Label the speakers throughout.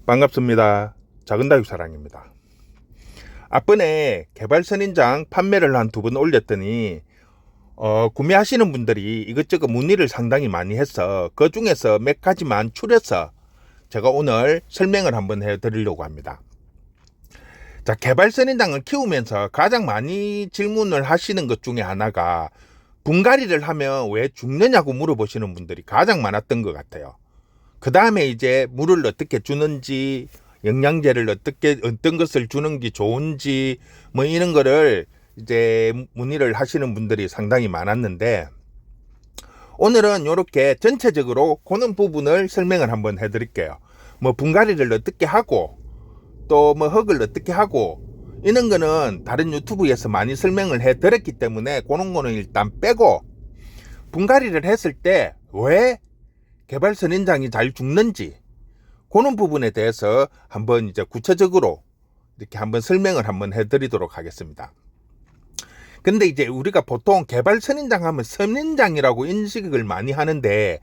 Speaker 1: 반갑습니다. 작은다육사랑입니다. 앞번에 개발선인장 판매를 한 2번 올렸더니 구매하시는 분들이 이것저것 문의를 상당히 많이 해서 그 중에서 몇 가지만 추려서 제가 오늘 설명을 한번 해드리려고 합니다. 자, 개발선인장을 키우면서 가장 많이 질문을 하시는 것 중에 하나가 분갈이를 하면 왜 죽느냐고 물어보시는 분들이 가장 많았던 것 같아요. 그 다음에 이제 물을 어떻게 주는지, 영양제를 어떤 것을 주는 게 좋은지, 뭐 이런 거를 이제 문의를 하시는 분들이 상당히 많았는데, 오늘은 이렇게 전체적으로 그런 부분을 설명을 한번 해드릴게요. 뭐 분갈이를 어떻게 하고, 또 뭐 흙을 어떻게 하고, 이런 거는 다른 유튜브에서 많이 설명을 해드렸기 때문에 그런 거는 일단 빼고, 분갈이를 했을 때 왜 개발선인장이 잘 죽는지 그런 부분에 대해서 한번 이제 구체적으로 이렇게 한번 설명을 한번 해드리도록 하겠습니다. 근데 이제 우리가 보통 개발선인장 하면 선인장이라고 인식을 많이 하는데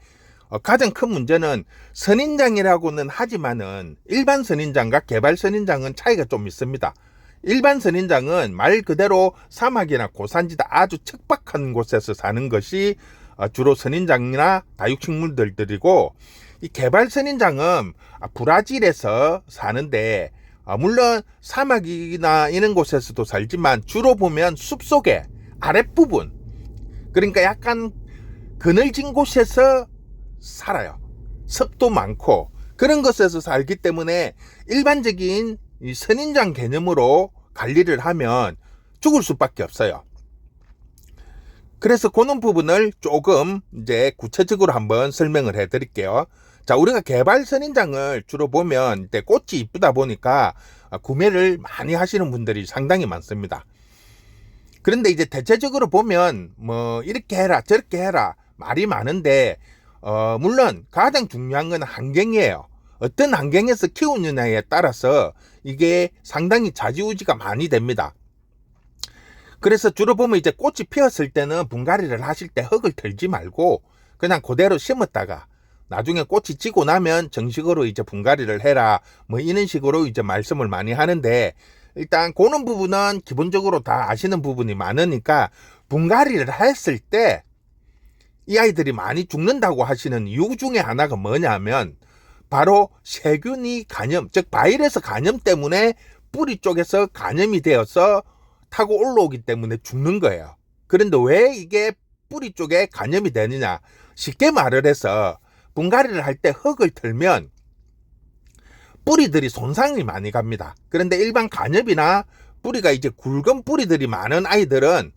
Speaker 1: 가장 큰 문제는 선인장이라고는 하지만은 일반 선인장과 개발선인장은 차이가 좀 있습니다. 일반 선인장은 말 그대로 사막이나 고산지대 아주 척박한 곳에서 사는 것이 주로 선인장이나 다육식물들이고, 이 개발 선인장은 브라질에서 사는데 물론 사막이나 이런 곳에서도 살지만 주로 보면 숲속에 아랫부분, 그러니까 약간 그늘진 곳에서 살아요. 습도 많고 그런 곳에서 살기 때문에 일반적인 이 선인장 개념으로 관리를 하면 죽을 수밖에 없어요. 그래서 그런 부분을 조금 이제 구체적으로 한번 설명을 해 드릴게요. 자, 우리가 개발 선인장을 주로 보면 꽃이 이쁘다 보니까 구매를 많이 하시는 분들이 상당히 많습니다. 그런데 이제 대체적으로 보면 뭐 이렇게 해라 저렇게 해라 말이 많은데 물론 가장 중요한 건 환경이에요. 어떤 환경에서 키우느냐에 따라서 이게 상당히 좌지우지가 많이 됩니다. 그래서 주로 보면 이제 꽃이 피었을 때는 분갈이를 하실 때 흙을 털지 말고 그냥 그대로 심었다가 나중에 꽃이 지고 나면 정식으로 이제 분갈이를 해라, 뭐 이런 식으로 이제 말씀을 많이 하는데, 일단 그런 부분은 기본적으로 다 아시는 부분이 많으니까 분갈이를 했을 때 이 아이들이 많이 죽는다고 하시는 이유 중에 하나가 뭐냐면 바로 세균이 간염, 즉 바이러스 간염 때문에 뿌리 쪽에서 간염이 되어서 타고 올라오기 때문에 죽는 거예요. 그런데 왜 이게 뿌리 쪽에 간염이 되느냐? 쉽게 말을 해서 분갈이를 할 때 흙을 털면 뿌리들이 손상이 많이 갑니다. 그런데 일반 간엽이나 뿌리가 이제 굵은 뿌리들이 많은 아이들은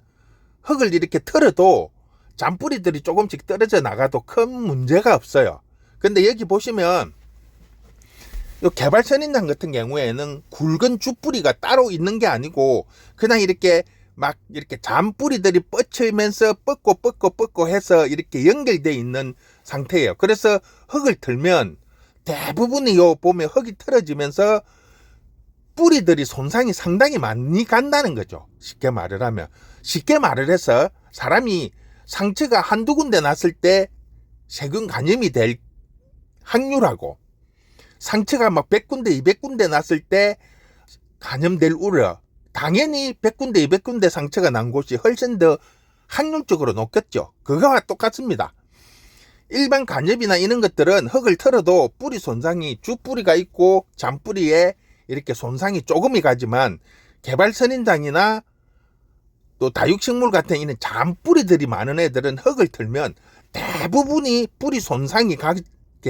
Speaker 1: 흙을 이렇게 털어도 잔뿌리들이 조금씩 떨어져 나가도 큰 문제가 없어요. 근데 여기 보시면 이 개발선인장 같은 경우에는 굵은 주뿌리가 따로 있는 게 아니고 그냥 이렇게 막 이렇게 잔뿌리들이 뻗치면서 뻗고 해서 이렇게 연결되어 있는 상태예요. 그래서 흙을 털면 대부분이 요 보면 흙이 틀어지면서 뿌리들이 손상이 상당히 많이 간다는 거죠. 쉽게 말을 하면. 쉽게 말을 해서 사람이 상처가 한두 군데 났을 때 세균 간염이 될 확률하고 상처가 막 100군데 200군데 났을 때 간염될 우려, 당연히 100군데 200군데 상처가 난 곳이 훨씬 더 확률적으로 높겠죠. 그거와 똑같습니다. 일반 간엽이나 이런 것들은 흙을 털어도 뿌리 손상이 주뿌리가 있고 잔뿌리에 이렇게 손상이 조금이 가지만 개발선인장이나 또 다육식물 같은 이런 잔뿌리들이 많은 애들은 흙을 털면 대부분이 뿌리 손상이 가게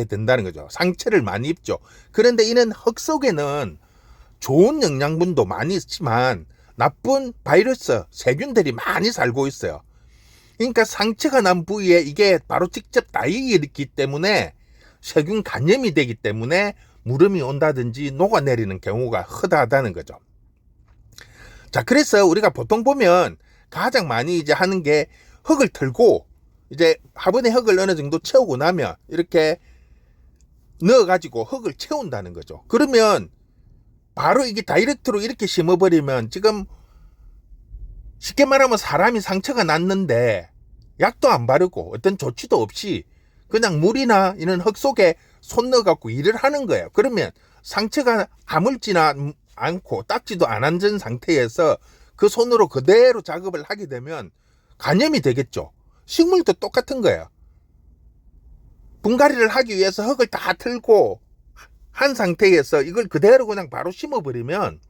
Speaker 1: 된다는 거죠. 상처를 많이 입죠. 그런데 이는 흙 속에는 좋은 영양분도 많이 있지만 나쁜 바이러스, 세균들이 많이 살고 있어요. 그러니까 상처가 난 부위에 이게 바로 직접 닿이기 때문에 세균 간염이 되기 때문에 무름이 온다든지 녹아내리는 경우가 허다하다는 거죠. 자, 그래서 우리가 보통 보면 가장 많이 이제 하는 게 흙을 털고 이제 화분에 흙을 어느 정도 채우고 나면 이렇게 넣어가지고 흙을 채운다는 거죠. 그러면 바로 이게 다이렉트로 이렇게 심어버리면 지금 쉽게 말하면 사람이 상처가 났는데 약도 안 바르고 어떤 조치도 없이 그냥 물이나 이런 흙 속에 손 넣어갖고 일을 하는 거예요. 그러면 상처가 아물지나 않고 딱지도 안 앉은 상태에서 그 손으로 그대로 작업을 하게 되면 간염이 되겠죠. 식물도 똑같은 거예요. 분갈이를 하기 위해서 흙을 다 틀고 한 상태에서 이걸 그대로 그냥 바로 심어버리면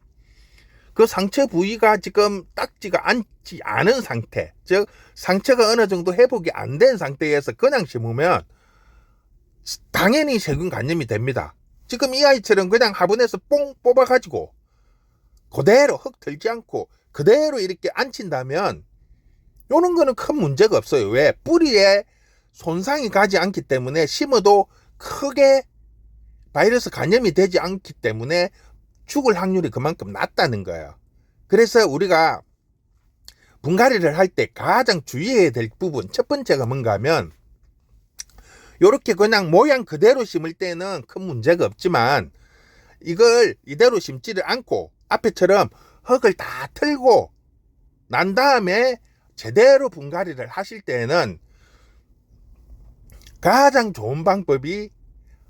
Speaker 1: 그 상처 부위가 지금 딱지가 앉지 않은 상태, 즉 상처가 어느 정도 회복이 안 된 상태에서 그냥 심으면 당연히 세균 간염이 됩니다. 지금 이 아이처럼 그냥 화분에서 뽕 뽑아가지고 그대로 흙 틀지 않고 그대로 이렇게 앉힌다면 요런 거는 큰 문제가 없어요. 왜? 뿌리에 손상이 가지 않기 때문에 심어도 크게 바이러스 간염이 되지 않기 때문에 죽을 확률이 그만큼 낮다는 거예요. 그래서 우리가 분갈이를 할 때 가장 주의해야 될 부분 첫 번째가 뭔가 하면 요렇게 그냥 모양 그대로 심을 때는 큰 문제가 없지만 이걸 이대로 심지를 않고 앞에처럼 흙을 다 틀고 난 다음에 제대로 분갈이를 하실 때는 가장 좋은 방법이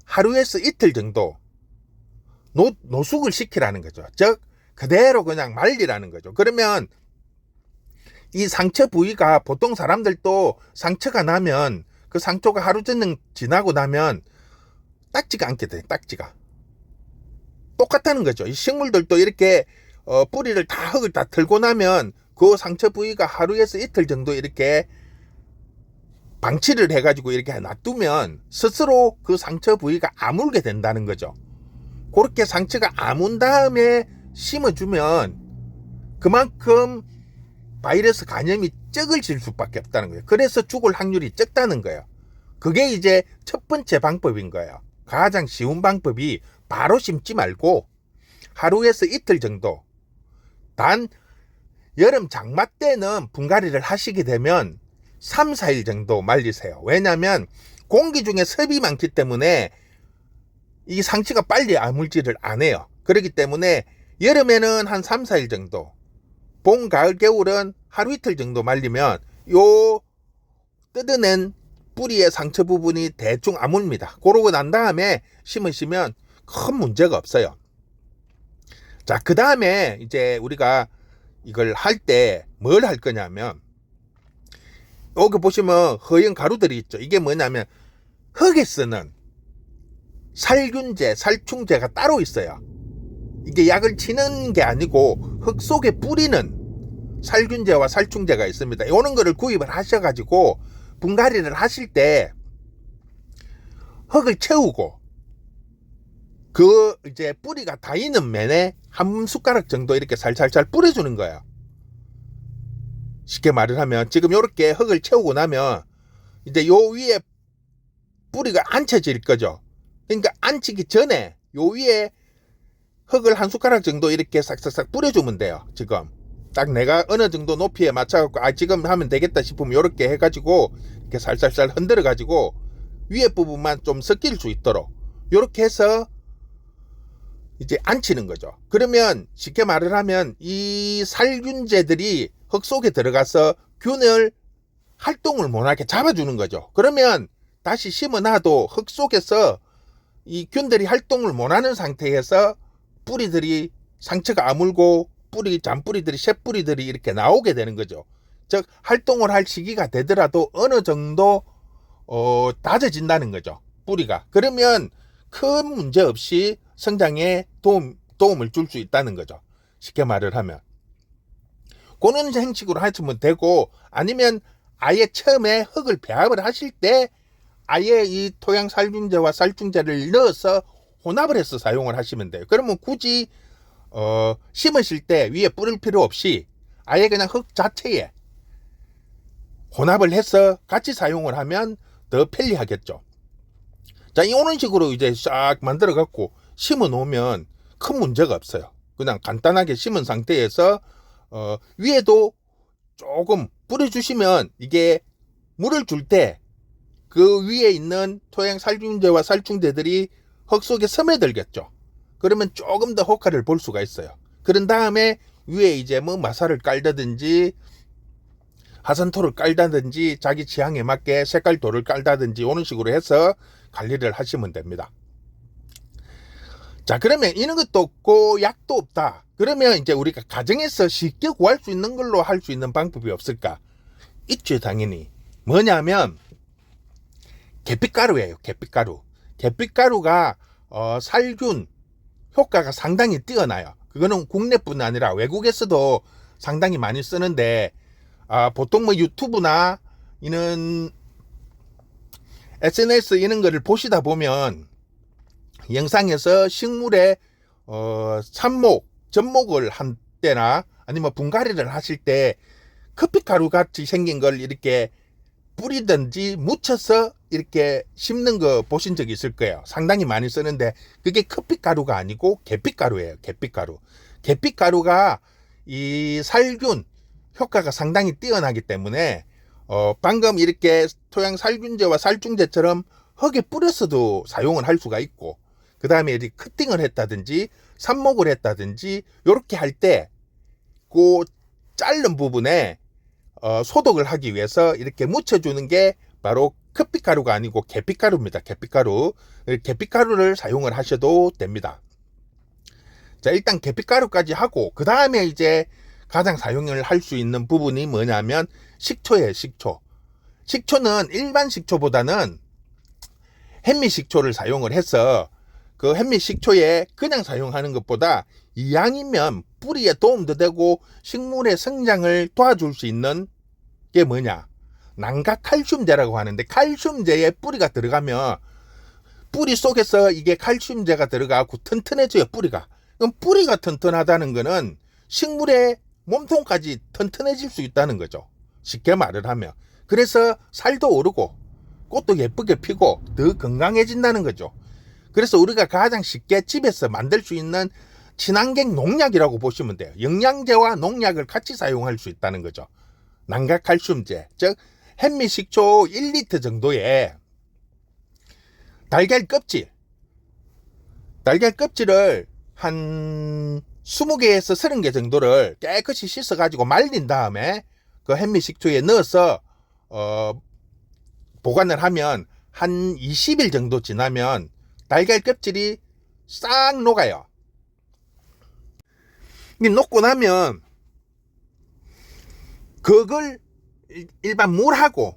Speaker 1: 하루에서 이틀 정도 노숙을 시키라는 거죠. 즉 그대로 그냥 말리라는 거죠. 그러면 이 상처 부위가 보통 사람들도 상처가 나면 그 상처가 하루 전능 지나고 나면 딱지가 않게 돼요. 딱지가 똑같다는 거죠. 이 식물들도 이렇게 뿌리를 다 흙을 다 틀고 나면 그 상처 부위가 하루에서 이틀 정도 이렇게 방치를 해가지고 이렇게 놔두면 스스로 그 상처 부위가 아물게 된다는 거죠. 그렇게 상처가 아문 다음에 심어주면 그만큼 바이러스 간염이 적을질 수밖에 없다는 거예요. 그래서 죽을 확률이 적다는 거예요. 그게 이제 첫 번째 방법인 거예요. 가장 쉬운 방법이 바로 심지 말고 하루에서 이틀 정도, 단 여름 장마 때는 분갈이를 하시게 되면 3, 4일 정도 말리세요. 왜냐하면 공기 중에 습이 많기 때문에 이 상처가 빨리 아물지를 않아요. 그렇기 때문에 여름에는 한 3, 4일 정도, 봄, 가을, 겨울은 하루 이틀 정도 말리면 요 뜯어낸 뿌리의 상처 부분이 대충 아뭅니다. 그러고 난 다음에 심으시면 큰 문제가 없어요. 자, 그 다음에 이제 우리가 이걸 할 때 뭘 할 거냐면 여기 보시면 허연 가루들이 있죠. 이게 뭐냐면 흙에 쓰는 살균제, 살충제가 따로 있어요. 이게 약을 치는 게 아니고 흙 속에 뿌리는 살균제와 살충제가 있습니다. 이런 거를 구입을 하셔가지고 분갈이를 하실 때 흙을 채우고 그 이제 뿌리가 닿이는 면에 한 숟가락 정도 이렇게 살살살 뿌려주는 거예요. 쉽게 말을 하면 지금 이렇게 흙을 채우고 나면 이제 요 위에 뿌리가 앉혀질 거죠. 그러니까 앉히기 전에 요 위에 흙을 한 숟가락 정도 이렇게 싹싹싹 뿌려주면 돼요. 지금 딱 내가 어느 정도 높이에 맞춰갖고 지금 하면 되겠다 싶으면 이렇게 해가지고 이렇게 살살살 흔들어 가지고 위에 부분만 좀 섞일 수 있도록 이렇게 해서 이제 앉히는 거죠. 그러면 쉽게 말을 하면 이 살균제들이 흙 속에 들어가서 균을 활동을 못하게 잡아주는 거죠. 그러면 다시 심어놔도 흙 속에서 이 균들이 활동을 못하는 상태에서 뿌리들이 상처가 아물고 잔뿌리들이 새뿌리들이 이렇게 나오게 되는 거죠. 즉 활동을 할 시기가 되더라도 어느 정도 다져진다는 거죠. 뿌리가. 그러면 큰 문제 없이 성장에 도움을 줄 수 있다는 거죠. 쉽게 말을 하면 그런 형식으로 하시면 되고, 아니면 아예 처음에 흙을 배합을 하실 때 아예 이 토양 살균제와 살충제를 넣어서 혼합을 해서 사용을 하시면 돼요. 그러면 굳이 심으실 때 위에 뿌릴 필요 없이 아예 그냥 흙 자체에 혼합을 해서 같이 사용을 하면 더 편리하겠죠. 자, 이런 식으로 이제 싹 만들어 갖고 심어 놓으면 큰 문제가 없어요. 그냥 간단하게 심은 상태에서 위에도 조금 뿌려주시면 이게 물을 줄 때 그 위에 있는 토양 살균제와 살충제들이 흙 속에 스며들겠죠. 그러면 조금 더 효과를 볼 수가 있어요. 그런 다음에 위에 이제 뭐 마사를 깔다든지 하산토를 깔다든지 자기 취향에 맞게 색깔토를 깔다든지 이런 식으로 해서 관리를 하시면 됩니다. 자, 그러면 이런 것도 없고 약도 없다. 그러면 이제 우리가 가정에서 쉽게 구할 수 있는 걸로 할 수 있는 방법이 없을까? 있죠, 당연히. 뭐냐면 계피가루예요. 계피가루. 계피가루가 살균 효과가 상당히 뛰어나요. 그거는 국내뿐 아니라 외국에서도 상당히 많이 쓰는데, 보통 뭐 유튜브나 이런 SNS 이런 거를 보시다 보면 영상에서 식물에 삽목, 접목을 한 때나 아니면 분갈이를 하실 때 커피가루 같이 생긴 걸 이렇게 뿌리든지 묻혀서 이렇게 심는 거 보신 적 있을 거예요. 상당히 많이 쓰는데 그게 커피가루가 아니고 계피가루예요. 계피가루. 계피가루가 이 살균 효과가 상당히 뛰어나기 때문에 방금 이렇게 토양 살균제와 살충제처럼 흙에 뿌려서도 사용을 할 수가 있고, 그 다음에 이렇게 커팅을 했다든지 삽목을 했다든지 이렇게 할 때 그 자른 부분에 소독을 하기 위해서 이렇게 묻혀주는 게 바로 커피가루가 아니고 계피가루입니다. 계피가루. 계피가루를 사용을 하셔도 됩니다. 자, 일단 계피가루까지 하고 그 다음에 이제 가장 사용을 할 수 있는 부분이 뭐냐면 식초예요. 식초. 식초는 일반 식초보다는 현미식초를 사용을 해서 그 현미식초에 그냥 사용하는 것보다 이왕이면 뿌리에 도움도 되고 식물의 성장을 도와줄 수 있는 게 뭐냐, 난각칼슘제라고 하는데, 칼슘제에 뿌리가 들어가면 뿌리 속에서 이게 칼슘제가 들어가고 튼튼해져요. 뿌리가. 그럼 뿌리가 튼튼하다는 거는 식물의 몸통까지 튼튼해질 수 있다는 거죠. 쉽게 말을 하면. 그래서 살도 오르고 꽃도 예쁘게 피고 더 건강해진다는 거죠. 그래서 우리가 가장 쉽게 집에서 만들 수 있는 친환경 농약이라고 보시면 돼요. 영양제와 농약을 같이 사용할 수 있다는 거죠. 난각칼슘제, 즉 현미식초 1리터 정도에 달걀 껍질을 한 20개에서 30개 정도를 깨끗이 씻어 가지고 말린 다음에 그 현미식초에 넣어서 보관을 하면 한 20일 정도 지나면 달걀 껍질이 싹 녹아요. 녹고 나면 그걸 일반 물하고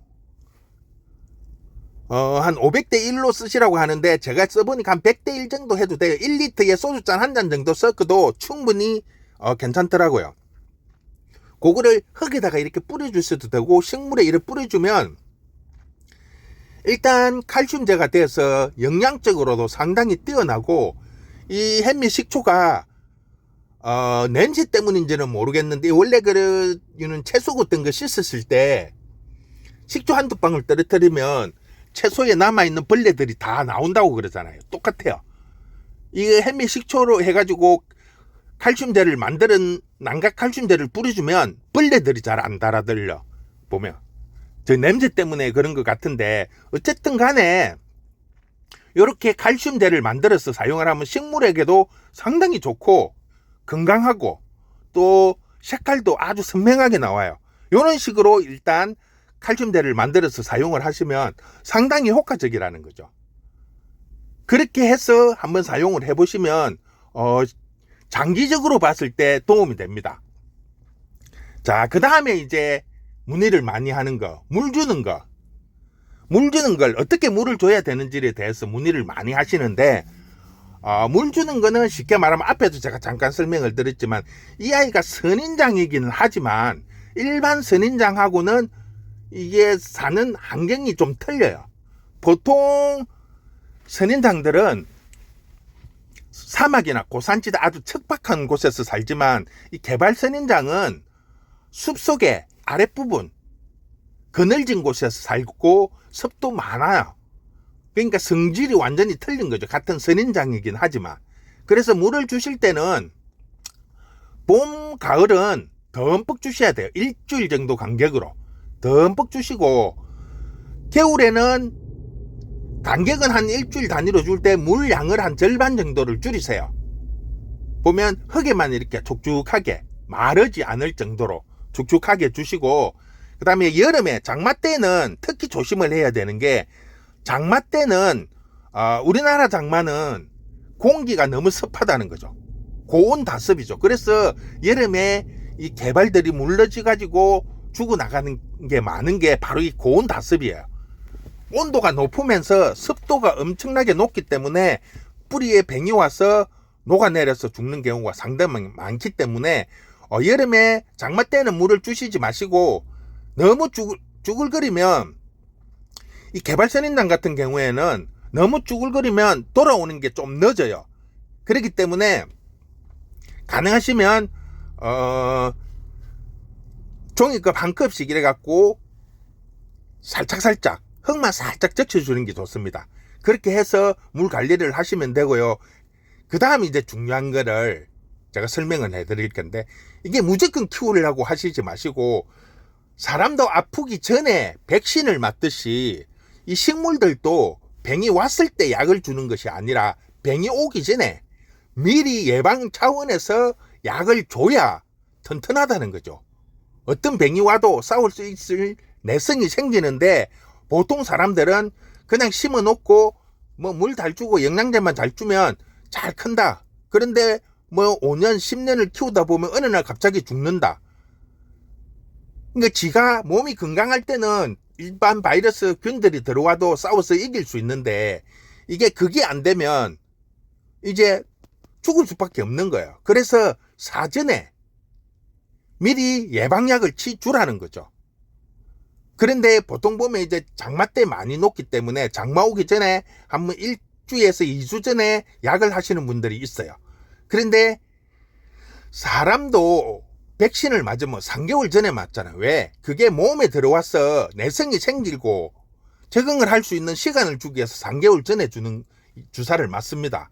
Speaker 1: 한 500대 1로 쓰시라고 하는데, 제가 써보니까 한 100대 1 정도 해도 돼요. 1리터에 소주잔 한 잔 정도 섞어도 충분히 괜찮더라고요. 그거를 흙에다가 이렇게 뿌려주셔도 되고, 식물에 이렇게 뿌려주면 일단 칼슘제가 돼서 영양적으로도 상당히 뛰어나고, 이 현미식초가 냄새 때문인지는 모르겠는데 원래 이는 채소 같은 거 씻었을 때 식초 한두 방울 떨어뜨리면 채소에 남아있는 벌레들이 다 나온다고 그러잖아요. 똑같아요. 이게 현미식초로 해가지고 칼슘제를 만드는 난각칼슘제를 뿌려주면 벌레들이 잘 안 달아들려. 보면 저 냄새 때문에 그런 것 같은데, 어쨌든 간에 이렇게 칼슘제를 만들어서 사용을 하면 식물에게도 상당히 좋고 건강하고 또 색깔도 아주 선명하게 나와요. 이런 식으로 일단 칼슘제를 만들어서 사용을 하시면 상당히 효과적이라는 거죠. 그렇게 해서 한번 사용을 해보시면 장기적으로 봤을 때 도움이 됩니다. 자, 그 다음에 이제 문의를 많이 하는 거, 물 주는 거. 물 주는 걸 어떻게 물을 줘야 되는지에 대해서 문의를 많이 하시는데, 물 주는 거는 쉽게 말하면 앞에도 제가 잠깐 설명을 드렸지만, 이 아이가 선인장이기는 하지만 일반 선인장하고는 이게 사는 환경이 좀 틀려요. 보통 선인장들은 사막이나 고산지대 아주 척박한 곳에서 살지만, 이 개발 선인장은 숲속의 아랫부분 그늘진 곳에서 살고 습도 많아요. 그러니까 성질이 완전히 틀린 거죠. 같은 선인장이긴 하지만. 그래서 물을 주실 때는 봄, 가을은 듬뿍 주셔야 돼요. 일주일 정도 간격으로 듬뿍 주시고, 겨울에는 간격은 한 일주일 단위로 줄 때 물량을 한 절반 정도를 줄이세요. 보면 흙에만 이렇게 촉촉하게 마르지 않을 정도로 축축하게 주시고, 그 다음에 여름에 장마 때는 특히 조심을 해야 되는 게, 장마 때는 우리나라 장마는 공기가 너무 습하다는 거죠. 고온 다습이죠. 그래서 여름에 이 개발들이 물러져 가지고 죽어나가는 게 많은 게 바로 이 고온 다습이에요. 온도가 높으면서 습도가 엄청나게 높기 때문에 뿌리에 뱅이 와서 녹아내려서 죽는 경우가 상당히 많기 때문에 여름에 장마 때는 물을 주시지 마시고, 너무 쭈글거리면 이 개발선인장 같은 경우에는 너무 쭈글거리면 돌아오는 게 좀 늦어요. 그렇기 때문에 가능하시면 종이컵 한 컵씩 이래 갖고 살짝 흙만 살짝 적셔주는 게 좋습니다. 그렇게 해서 물 관리를 하시면 되고요. 그 다음 이제 중요한 거를 제가 설명을 해드릴 건데, 이게 무조건 키우려고 하시지 마시고, 사람도 아프기 전에 백신을 맞듯이 이 식물들도 병이 왔을 때 약을 주는 것이 아니라 병이 오기 전에 미리 예방 차원에서 약을 줘야 튼튼하다는 거죠. 어떤 병이 와도 싸울 수 있을 내성이 생기는데, 보통 사람들은 그냥 심어 놓고 뭐 물 잘 주고 영양제만 잘 주면 잘 큰다. 그런데 뭐 5년 10년을 키우다 보면 어느 날 갑자기 죽는다. 그러니까 지가 몸이 건강할 때는 일반 바이러스 균들이 들어와도 싸워서 이길 수 있는데, 이게 그게 안 되면 이제 죽을 수밖에 없는 거예요. 그래서 사전에 미리 예방약을 치주라는 거죠. 그런데 보통 보면 이제 장마 때 많이 녹기 때문에 장마 오기 전에 한번 1주에서 2주 전에 약을 하시는 분들이 있어요. 그런데 사람도 백신을 맞으면 3개월 전에 맞잖아요. 왜? 그게 몸에 들어와서 내성이 생기고 적응을 할 수 있는 시간을 주기 위해서 3개월 전에 주는 주사를 맞습니다.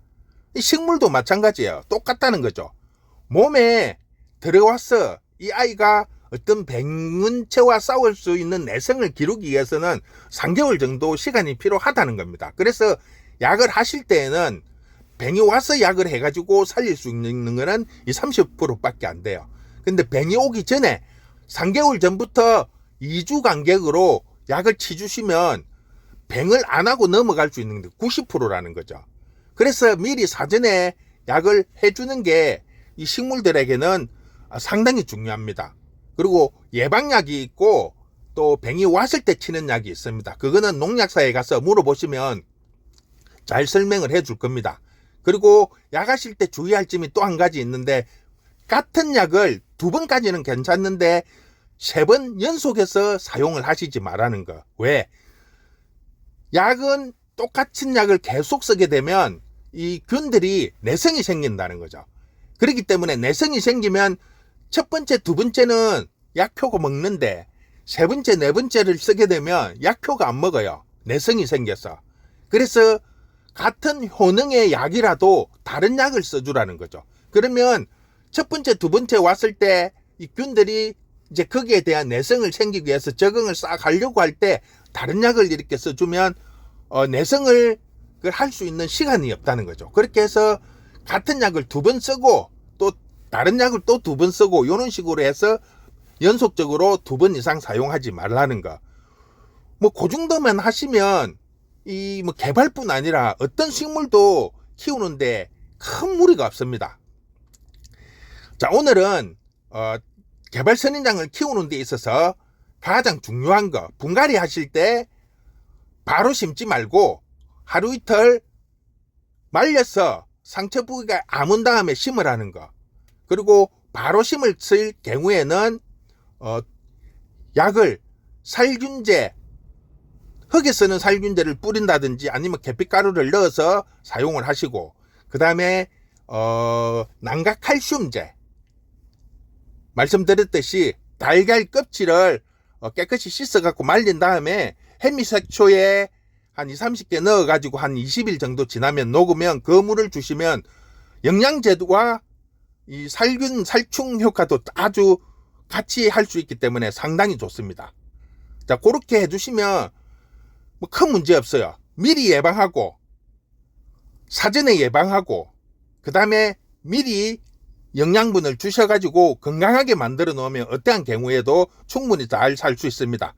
Speaker 1: 식물도 마찬가지예요. 똑같다는 거죠. 몸에 들어와서 이 아이가 어떤 병원체와 싸울 수 있는 내성을 기르기 위해서는 3개월 정도 시간이 필요하다는 겁니다. 그래서 약을 하실 때에는 병이 와서 약을 해가지고 살릴 수 있는 거는 이 30%밖에 안 돼요. 근데 병이 오기 전에 3개월 전부터 2주 간격으로 약을 치주시면 병을 안 하고 넘어갈 수 있는 게 90%라는 거죠. 그래서 미리 사전에 약을 해주는 게 이 식물들에게는 상당히 중요합니다. 그리고 예방약이 있고 또 병이 왔을 때 치는 약이 있습니다. 그거는 농약사에 가서 물어보시면 잘 설명을 해줄 겁니다. 그리고 약 하실 때 주의할 점이 또 한 가지 있는데, 같은 약을 2번까지는 괜찮는데 3번 연속해서 사용을 하시지 말라는 거. 왜? 약은 똑같은 약을 계속 쓰게 되면 이 균들이 내성이 생긴다는 거죠. 그렇기 때문에 내성이 생기면 첫 번째, 두 번째는 약효가 먹는데 3번째, 4번째를 쓰게 되면 약효가 안 먹어요. 내성이 생겨서. 그래서 같은 효능의 약이라도 다른 약을 써주라는 거죠. 그러면 첫 번째, 두 번째 왔을 때 이 균들이 이제 거기에 대한 내성을 생기기 위해서 적응을 싹 하려고 할 때 다른 약을 이렇게 써주면 내성을 할 수 있는 시간이 없다는 거죠. 그렇게 해서 같은 약을 2번 쓰고 또 다른 약을 또 2번 쓰고 이런 식으로 해서 연속적으로 2번 이상 사용하지 말라는 거. 뭐 그 정도만 하시면 이 뭐 개발뿐 아니라 어떤 식물도 키우는데 큰 무리가 없습니다. 자, 오늘은 개발 선인장을 키우는 데 있어서 가장 중요한 거, 분갈이 하실 때 바로 심지 말고 하루 이틀 말려서 상처 부위가 아문 다음에 심으라는 거. 그리고 바로 심을 경우에는 약을 살균제, 흙에 쓰는 살균제를 뿌린다든지 아니면 계피가루를 넣어서 사용을 하시고, 그 다음에 난각칼슘제, 말씀드렸듯이 달걀 껍질을 깨끗이 씻어 갖고 말린 다음에 해미색초에 한 20-30개 넣어 가지고 한 20일 정도 지나면 녹으면 그 물을 주시면 영양제와 이 살균 살충 효과도 아주 같이 할 수 있기 때문에 상당히 좋습니다. 자, 그렇게 해주시면 뭐 큰 문제 없어요. 미리 예방하고 사전에 예방하고 그 다음에 미리 영양분을 주셔가지고 건강하게 만들어 놓으면 어떠한 경우에도 충분히 잘 살 수 있습니다.